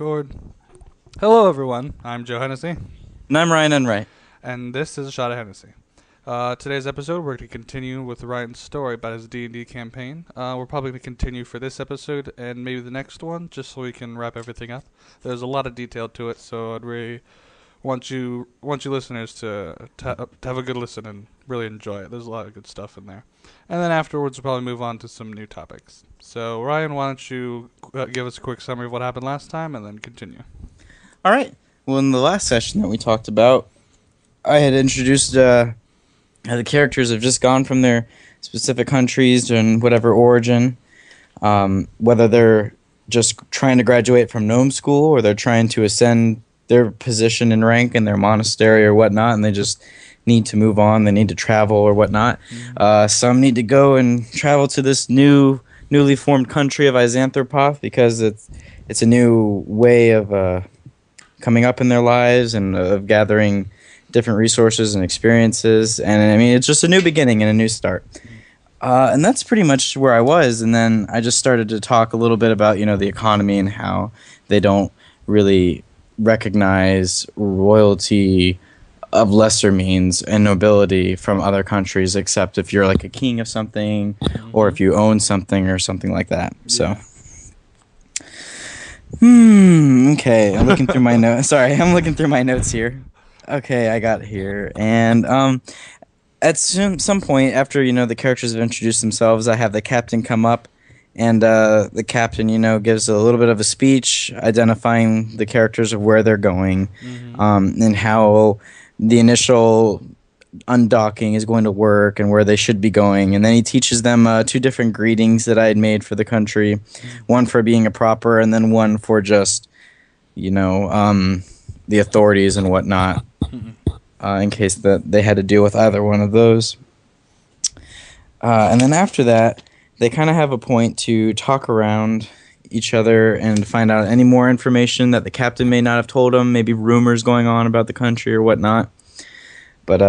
Record. Hello, everyone. I'm Joe Hennessy, And I'm Ryan Enright. and this is a shot of Hennessy. Today's episode, we're going to continue with Ryan's story about his D&D campaign. We're probably going to continue for this episode and maybe the next one, just so we can wrap everything up. There's a lot of detail to it, so I'd really want you listeners to have a good listen and really enjoy it. There's a lot of good stuff in there. And then afterwards, we'll probably move on to some new topics. So, Ryan, why don't you give us a quick summary of what happened last time and then continue. All right. Well, in the last session that we talked about, I had introduced how the characters have just gone from their specific countries and whatever origin, whether they're just trying to graduate from gnome school or they're trying to ascend their position and rank in their monastery or whatnot, and they just need to move on. They need to travel or whatnot. Mm-hmm. Some need to go and travel to this newly formed country of Isanthropoth because it's a new way of coming up in their lives and of gathering different resources and experiences. And I mean, it's just a new beginning and a new start. And that's pretty much where I was. And then I just started to talk a little bit about, the economy and how they don't really recognize royalty of lesser means and nobility from other countries, except if you're like a king of something or if you own something or something like that. So. Okay, I'm looking through my notes. Sorry, I'm looking through my notes here. Okay, I got here. And at some point after, the characters have introduced themselves, I have the captain come up, and the captain, gives a little bit of a speech identifying the characters of where they're going, and how the initial undocking is going to work and where they should be going. And then he teaches them two different greetings that I had made for the country, one for being a proper and then one for just, the authorities and whatnot, in case that they had to deal with either one of those. And then after that, they kind of have a point to talk around each other and find out any more information that the captain may not have told them, maybe rumors going on about the country or whatnot. But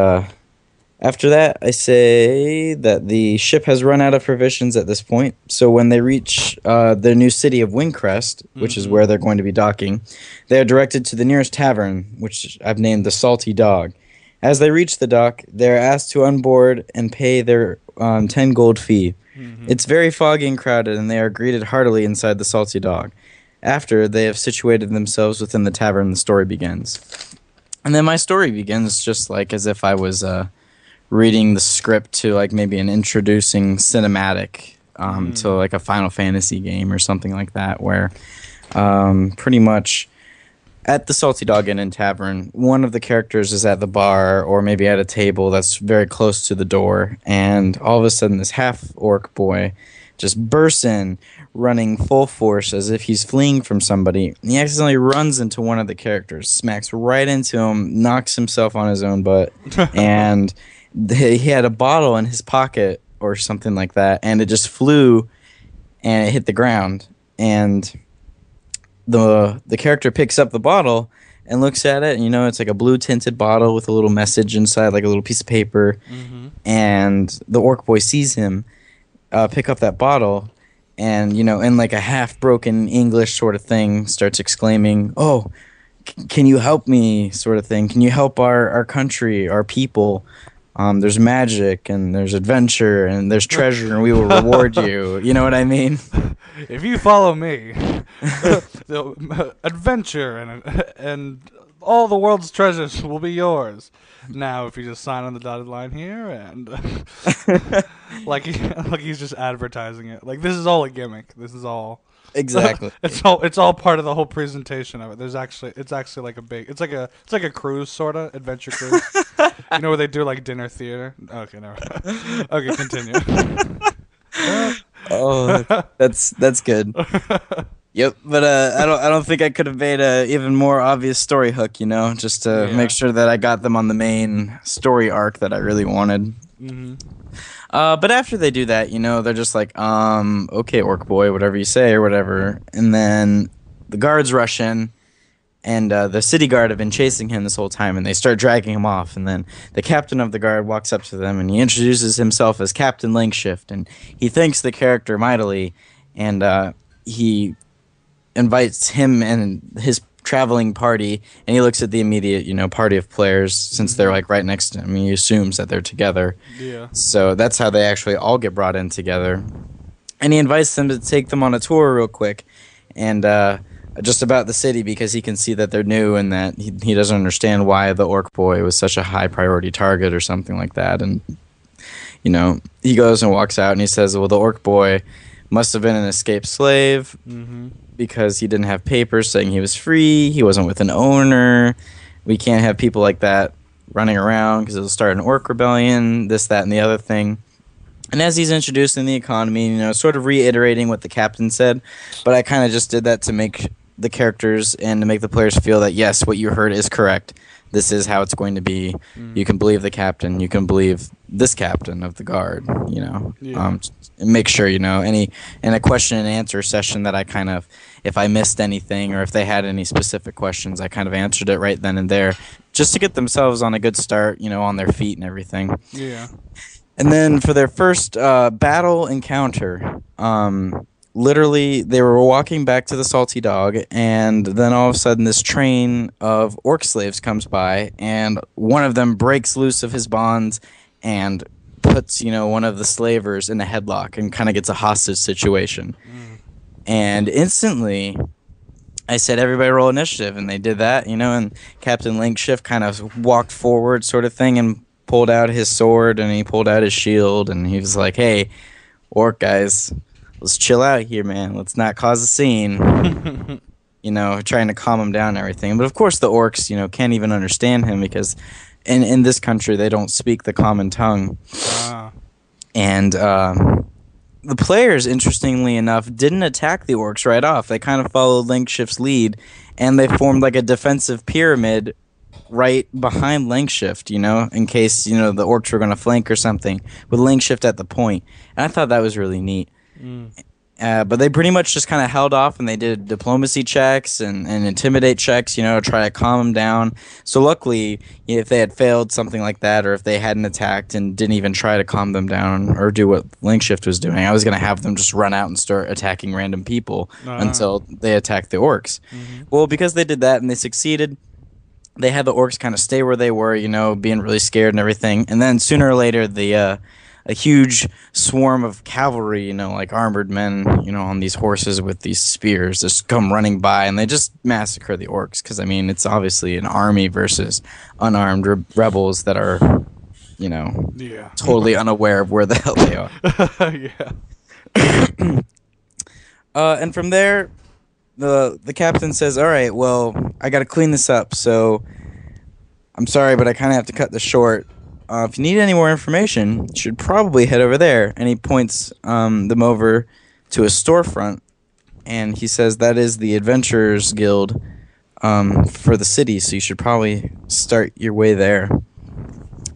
after that, I say that the ship has run out of provisions at this point. So when they reach the new city of Windcrest, which is where they're going to be docking, they are directed to the nearest tavern, which I've named the Salty Dog. As they reach the dock, they're asked to unboard and pay their 10 gold fee. It's very foggy and crowded, and they are greeted heartily inside the Salty Dog. After they have situated themselves within the tavern, the story begins. And then my story begins just like as if I was reading the script to like maybe an introducing cinematic to like a Final Fantasy game or something like that, where pretty much at the Salty Dog Inn and Tavern, one of the characters is at the bar or maybe at a table that's very close to the door, and all of a sudden this half-orc boy just bursts in, running full force as if he's fleeing from somebody. He accidentally runs into one of the characters, smacks right into him, knocks himself on his own butt, and he had a bottle in his pocket or something like that, and it just flew and it hit the ground. And the character picks up the bottle and looks at it, and it's like a blue tinted bottle with a little message inside, like a little piece of paper. And the orc boy sees him pick up that bottle, and in like a half broken English sort of thing, starts exclaiming, "Oh, can you help me?" sort of thing. Can you help our country, our people? There's magic, and there's adventure, and there's treasure, and we will reward you. You know what I mean? If you follow me, the adventure and all the world's treasures will be yours. Now, if you just sign on the dotted line here, and like he's just advertising it. Like, this is all a gimmick. This is all Exactly. It's all part of the whole presentation of it. It's actually like it's like a cruise sorta adventure cruise. Where they do like dinner theater. Okay, never. Okay, continue. Oh, that's good. Yep, but I don't think I could have made a even more obvious story hook, just to make sure that I got them on the main story arc that I really wanted. But after they do that, they're just like, okay, orc boy, whatever you say or whatever. And then the guards rush in, and the city guard have been chasing him this whole time, and they start dragging him off. And then the captain of the guard walks up to them, and he introduces himself as Captain Langshift, and he thanks the character mightily, and he invites him and his traveling party, and he looks at the immediate, party of players since they're Mm-hmm. like right next to him. He assumes that they're together. Yeah. So that's how they actually all get brought in together. And he invites them to take them on a tour real quick, and just about the city because he can see that they're new and that he doesn't understand why the orc boy was such a high priority target or something like that. And he goes and walks out and he says, well, the orc boy must have been an escaped slave Mm-hmm. because he didn't have papers saying he was free. He wasn't with an owner. We can't have people like that running around because it'll start an orc rebellion, this, that, and the other thing. And as he's introducing the economy, sort of reiterating what the captain said, but I kind of just did that to make the characters and to make the players feel that, yes, what you heard is correct. This is how it's going to be. You can believe the captain. You can believe this captain of the guard, Yeah. and make sure, in a question and answer session that I kind of, if I missed anything or if they had any specific questions, I kind of answered it right then and there just to get themselves on a good start, on their feet and everything. Yeah. And then for their first battle encounter, literally they were walking back to the Salty Dog, and then all of a sudden this train of orc slaves comes by, and one of them breaks loose of his bonds and puts, one of the slavers in a headlock and kind of gets a hostage situation. And instantly I said, everybody roll initiative, and they did that, and Captain Linkshift kind of walked forward sort of thing and pulled out his sword and he pulled out his shield and he was like, hey, orc guys, let's chill out here, man. Let's not cause a scene. Trying to calm him down and everything. But of course the orcs, can't even understand him because in this country they don't speak the common tongue. Ah. And the players, interestingly enough, didn't attack the orcs right off. They kind of followed Linkshift's lead and they formed like a defensive pyramid right behind Linkshift, in case, the orcs were going to flank or something, with Linkshift at the point. And I thought that was really neat. But they pretty much just kind of held off and they did diplomacy checks and intimidate checks, try to calm them down. So luckily, if they had failed something like that or if they hadn't attacked and didn't even try to calm them down or do what Linkshift was doing, I was going to have them just run out and start attacking random people until they attacked the orcs. Well, because they did that and they succeeded, they had the orcs kind of stay where they were, being really scared and everything. And then sooner or later, a huge swarm of cavalry, like armored men, on these horses with these spears, just come running by, and they just massacre the orcs. Because it's obviously an army versus unarmed rebels that are, Yeah. totally unaware of where the hell they are. Yeah. And from there, the captain says, all right, well, I got to clean this up, so I'm sorry, but I kind of have to cut this short. If you need any more information, you should probably head over there. And he points them over to a storefront, and he says that is the Adventurers Guild for the city, so you should probably start your way there.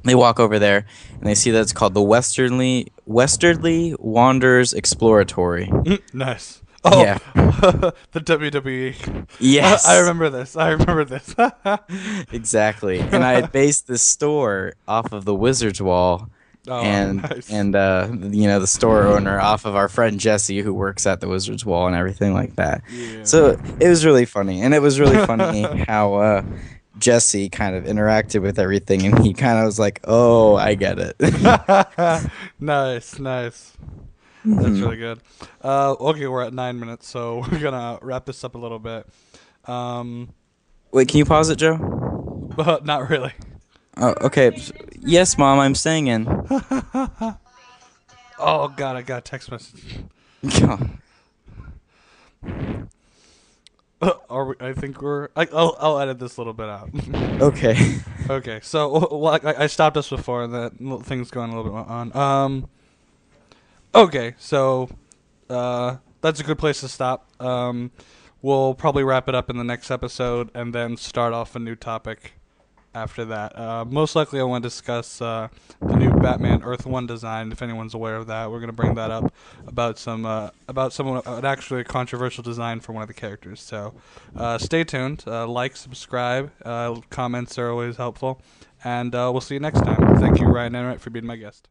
They walk over there, and they see that it's called the Westerly Wanderers Exploratory. Nice. Oh, Yeah. the WWE. Yes. I remember this. Exactly. And I based this store off of the Wizard's Wall, Oh, and nice. the store owner off of our friend Jesse, who works at the Wizard's Wall and everything like that. Yeah. So it was really funny, and it was really funny how Jesse kind of interacted with everything, and he kind of was like, "Oh, I get it." Nice. That's really good. Okay, we're at 9 minutes, so we're gonna wrap this up a little bit. Wait, can you pause it, Joe? But not really. Oh, okay. Yes, Mom, I'm staying in. Oh God, I got a text message. I think I'll edit this little bit out. Okay. Okay, so I stopped us before, and that thing's going a little bit on. Okay, so that's a good place to stop. We'll probably wrap it up in the next episode and then start off a new topic after that. Most likely I want to discuss the new Batman Earth 1 design, if anyone's aware of that. We're going to bring that up about an actually controversial design for one of the characters. So stay tuned. Like, subscribe. Comments are always helpful. And we'll see you next time. Thank you, Ryan Enright, for being my guest.